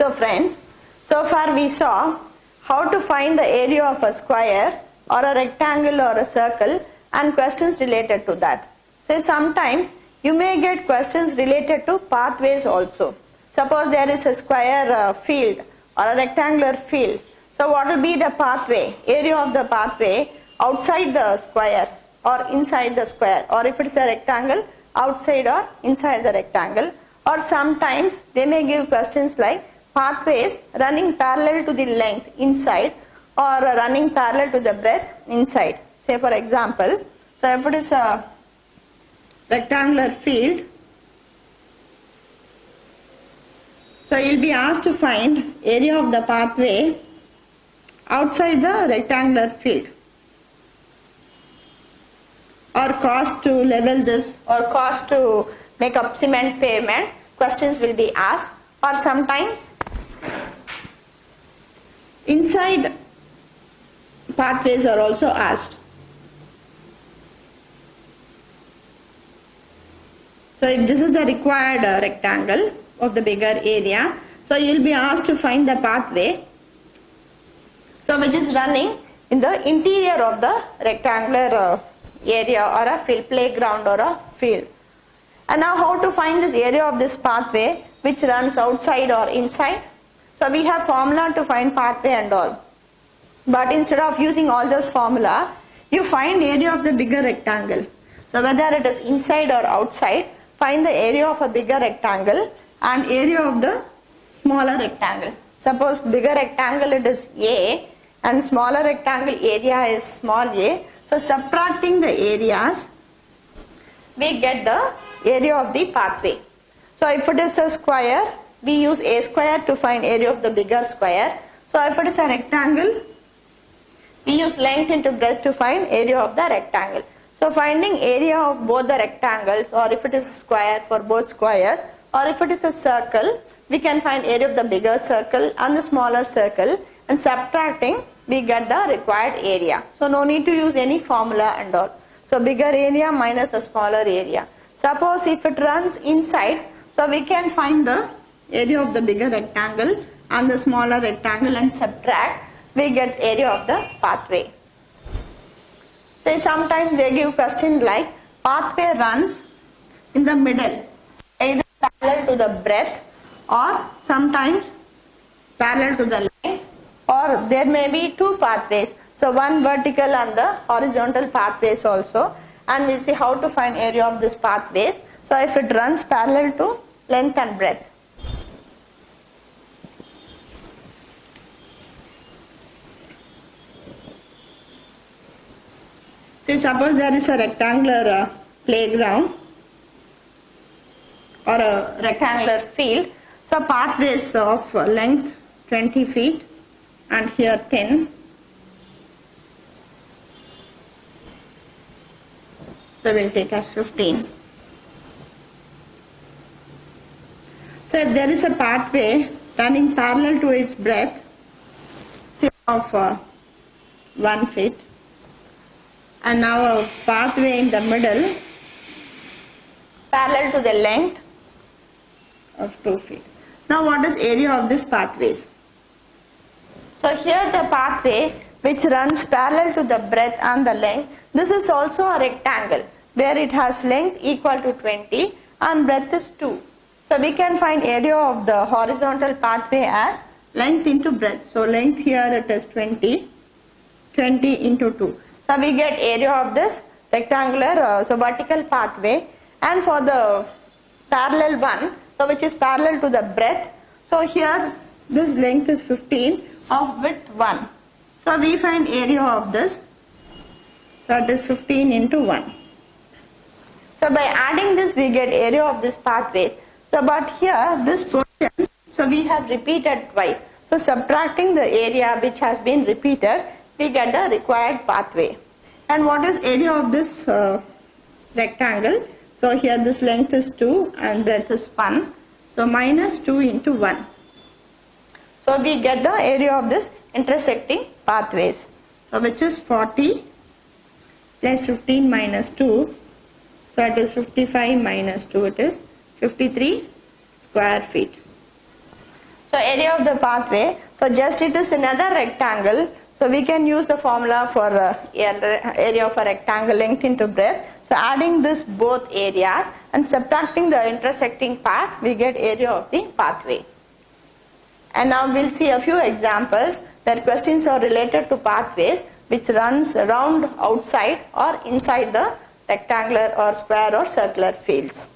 So friends, so far we saw how to find the area of a square or a rectangle or a circle and questions related to that. So sometimes you may get questions related to pathways also. Suppose there is a square field or a rectangular field. So what will be the pathway, area of the pathway outside the square or inside the square, or if it is a rectangle, outside or inside the rectangle. Or sometimes they may give questions like pathways running parallel to the length inside or running parallel to the breadth inside. Say for example, so if it is a rectangular field, so you will be asked to find area of the pathway outside the rectangular field, or cost to level this, or cost to make up cement pavement, questions will be asked. Or sometimes inside pathways are also asked. So if this is the required rectangle of the bigger area, so you will be asked to find the pathway, so which is running in the interior of the rectangular area or a field, playground or a field. And now how to find this area of this pathway which runs outside or inside? So we have formula to find pathway and all. But instead of using all those formula, you find area of the bigger rectangle. So whether it is inside or outside, find the area of a bigger rectangle and area of the smaller rectangle. Suppose bigger rectangle it is A and smaller rectangle area is small a. So subtracting the areas, we get the area of the pathway. So if it is a square, we use a square to find area of the bigger square. So if it is a rectangle, we use length into breadth to find area of the rectangle. So finding area of both the rectangles, or if it is a square for both squares, or if it is a circle, we can find area of the bigger circle and the smaller circle, and subtracting we get the required area. So no need to use any formula and all. So bigger area minus the smaller area. Suppose if it runs inside, so we can find the area of the bigger rectangle and the smaller rectangle and subtract, we get area of the pathway. Say sometimes they give question like pathway runs in the middle, either parallel to the breadth or sometimes parallel to the length, or there may be two pathways. So one vertical and the horizontal pathways also, and we'll see how to find area of this pathways. So if it runs parallel to length and breadth. See, suppose there is a rectangular playground or a rectangular field. So pathways of length 20 feet and here 10. So we'll take as 15. So if there is a pathway running parallel to its breadth, say of 1 feet, and now a pathway in the middle parallel to the length of 2 feet. Now what is area of this pathways? So here the pathway which runs parallel to the breadth and the length, this is also a rectangle where it has length equal to 20 and breadth is 2. So we can find area of the horizontal pathway as length into breadth. So length here it is 20, 20 into 2. So we get area of this rectangular, so vertical pathway, and for the parallel one, so which is parallel to the breadth, so here this length is 15 of width 1. So we find area of this, so it is 15 into 1. So by adding this we get area of this pathway. So but here this portion, so we have repeated twice. So subtracting the area which has been repeated, we get the required pathway. And what is area of this rectangle? So here this length is 2 and breadth is 1. So minus 2 into 1. So we get the area of this intersecting pathways. So which is 40 plus 15 minus 2. So it is 55 minus 2, it is 53 square feet. So area of the pathway, so just it is another rectangle. So we can use the formula for area of a rectangle, length into breadth. So adding this both areas and subtracting the intersecting part, we get area of the pathway. And now we'll see a few examples where questions are related to pathways which runs around outside or inside the rectangular or square or circular fields.